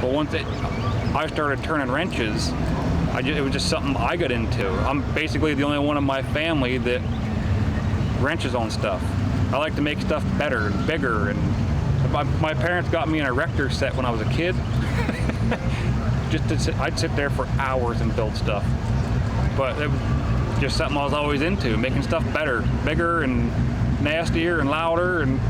But once I started turning wrenches, it was just something I got into. I'm basically the only one in my family that wrenches on stuff. I like to make stuff better and bigger, and my parents got me an erector set when I was a kid. I'd sit there for hours and build stuff. But it was just something I was always into, making stuff better, bigger and nastier and louder. And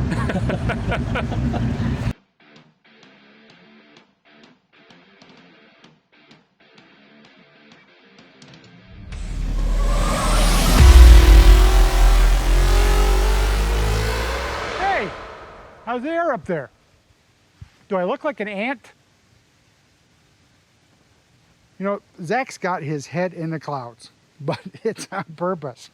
Hey, how's the air up there? Do I look like an ant? You know, Zach's got his head in the clouds, but it's on purpose.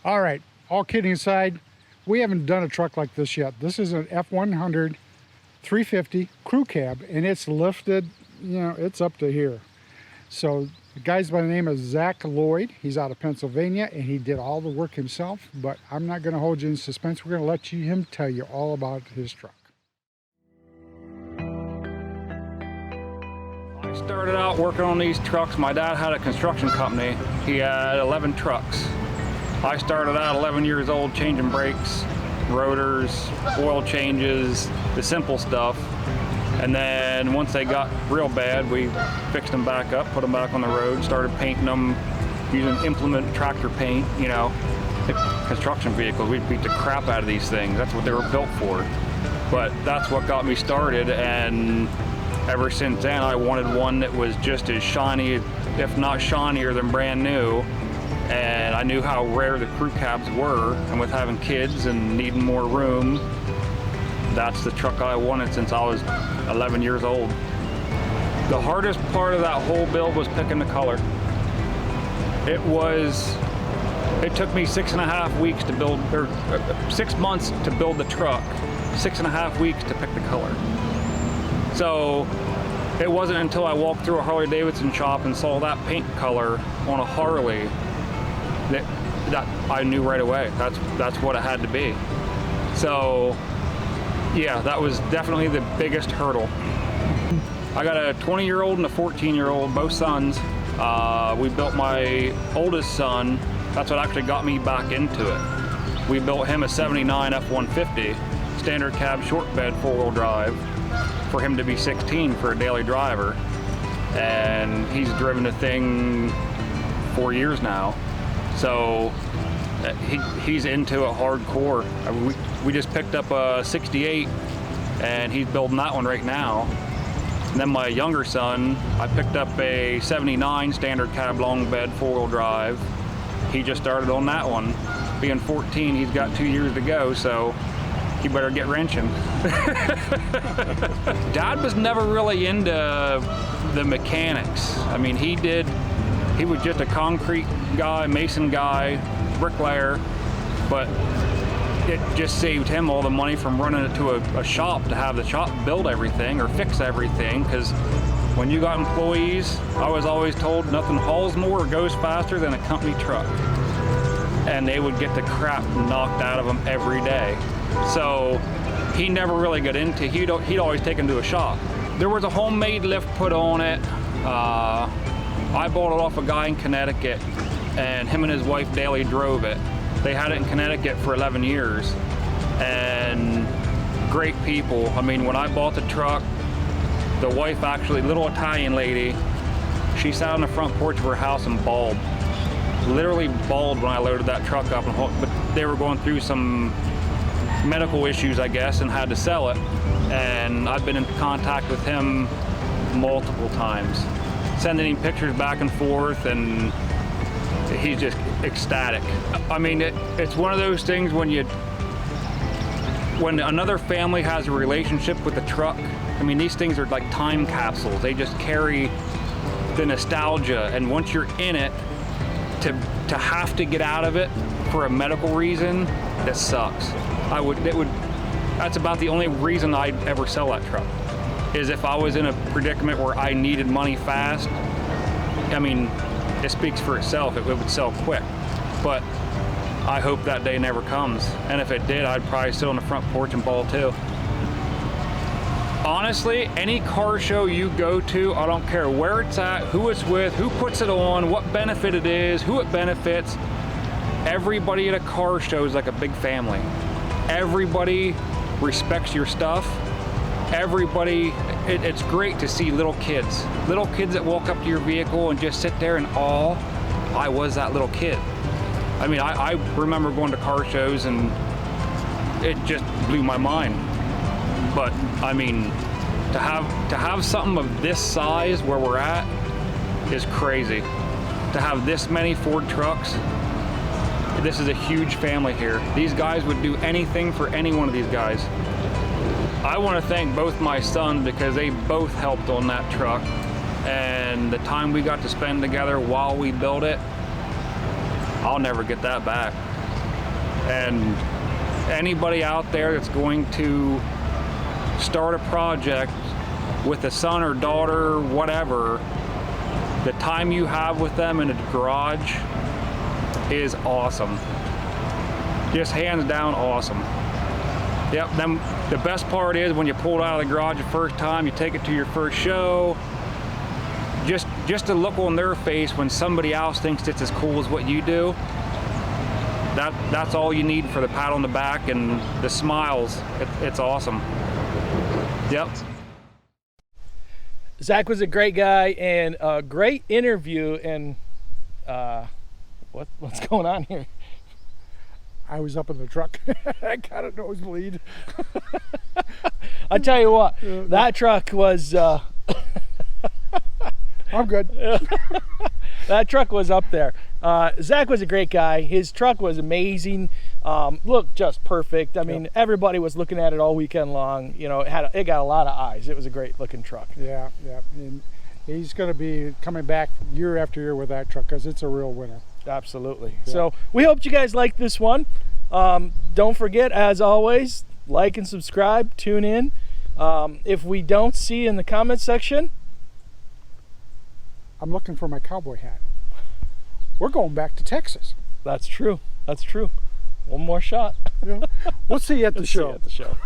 All right, all kidding aside, we haven't done a truck like this yet. This is an F100 350 CrewCab, and it's lifted, you know, it's up to here. So the guy's by the name of Lloyd. He's out of Pennsylvania, and he did all the work himself, but I'm not going to hold you in suspense. We're going to let him tell you all about his truck. I started out working on these trucks. My dad had a construction company. He had 11 trucks. I started out 11 years old changing brakes, rotors, oil changes, the simple stuff. And then once they got real bad, we fixed them back up, put them back on the road, started painting them using implement tractor paint, you know. Construction vehicles, we beat the crap out of these things. That's what they were built for. But that's what got me started, and ever since then, I wanted one that was just as shiny, if not shinier than brand new. And I knew how rare the CrewCabs were, and with having kids and needing more room, that's the truck I wanted since I was 11 years old. The hardest part of that whole build was picking the color. It took me 6.5 weeks to build, or 6 months to build the truck, 6.5 weeks to pick the color. So it wasn't until I walked through a Harley-Davidson shop and saw that paint color on a Harley that I knew right away that's what it had to be. So yeah, that was definitely the biggest hurdle. I got a 20-year-old and a 14-year-old, both sons. We built my oldest son. That's what actually got me back into it. We built him a 79 F150 standard cab short bed 4-wheel drive for him to be 16 for a daily driver, and he's driven the thing 4 years now. So he's into it hardcore. We just picked up a 68, and he's building that one right now. And then my younger son, I picked up a 79 standard cab long bed 4-wheel drive. He just started on that one. Being 14, he's got 2 years to go, so he better get wrenching. Dad was never really into the mechanics. I mean, he was just a concrete guy, mason guy, bricklayer, but it just saved him all the money from running it to a shop to have the shop build everything or fix everything, because when you got employees, I was always told nothing hauls more or goes faster than a company truck. And they would get the crap knocked out of them every day. So he never really got into, he'd always take him to a shop. There was a homemade lift put on it. I bought it off a guy in Connecticut, and him and his wife daily drove it. They had it in Connecticut for 11 years, and great people. I mean, when I bought the truck, the wife actually, little Italian lady, she sat on the front porch of her house and bawled. Literally bawled when I loaded that truck up, but they were going through some medical issues, I guess, and had to sell it. And I've been in contact with him multiple times, sending him pictures back and forth, and he's just ecstatic. I mean, it's one of those things when another family has a relationship with the truck. I mean, these things are like time capsules. They just carry the nostalgia, and once you're in it, to have to get out of it for a medical reason, that sucks. That's about the only reason I'd ever sell that truck, is if I was in a predicament where I needed money fast. I mean, it speaks for itself. It would sell quick, but I hope that day never comes. And if it did, I'd probably sit on the front porch and bawl too. honestly, any car show you go to, I don't care where it's at, who it's with, who puts it on, what benefit it is, who it benefits, everybody at a car show is like a big family. Everybody respects your stuff. Everybody, it's great to see little kids that walk up to your vehicle and just sit there in awe. I was that little kid. I mean, I remember going to car shows and it just blew my mind. But I mean, to have something of this size where we're at is crazy. To have this many Ford trucks, this is a huge family here. These guys would do anything for any one of these guys. I want to thank both my sons because they both helped on that truck, and the time we got to spend together while we built it, I'll never get that back. And anybody out there that's going to start a project with a son or daughter, whatever, the time you have with them in a garage is awesome. Just hands down awesome. Yep, then the best part is when you pull it out of the garage the first time, you take it to your first show, just to look on their face when somebody else thinks it's as cool as what you do, that's all you need for the pat on the back and the smiles. It's awesome. Yep. Zach was a great guy and a great interview. And what's going on here? I was up in the truck. I got a nosebleed. I tell you what, that truck was. I'm good. That truck was up there. Zach was a great guy. His truck was amazing. Looked just perfect. I mean, everybody was looking at it all weekend long. You know, it got a lot of eyes. It was a great looking truck. Yeah, yeah. And he's going to be coming back year after year with that truck because it's a real winner. Absolutely. Yeah. So we hope you guys liked this one. Don't forget, as always, like and subscribe. Tune in. If we don't see you in the comment section, I'm looking for my cowboy hat. We're going back to Texas. That's true. That's true. One more shot. Yeah. We'll see you at the show. See you at the show.